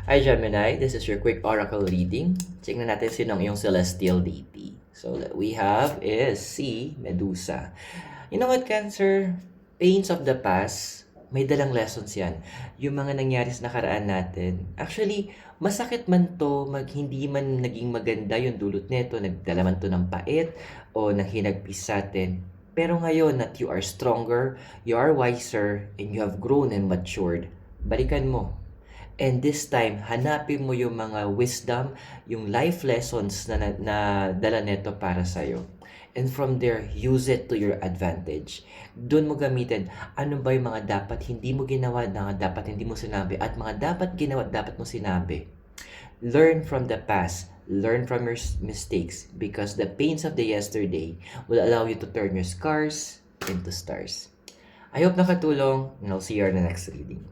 Hi Gemini, this is your quick oracle reading. Tingnan natin sino ang iyong celestial deity. So that we have is si Medusa. You know what, Cancer? Pains of the past, may dalang lessons yan. Yung mga nangyari sa nakaraan natin. Actually, masakit man to, hindi man naging maganda yung dulot nito, nagdala man to ng pait o ng hinagpis sa atin. Pero ngayon that you are stronger, you are wiser, and you have grown and matured, balikan mo. And this time, hanapin mo yung mga wisdom, yung life lessons na dala neto para sa'yo. And from there, use it to your advantage. Doon mo gamitin, ano ba yung mga dapat hindi mo ginawa, na dapat hindi mo sinabi, at mga dapat ginawa, dapat mo sinabi. Learn from the past. Learn from your mistakes because the pains of the yesterday will allow you to turn your scars into stars. I hope nakatulong and I'll see you in the next reading.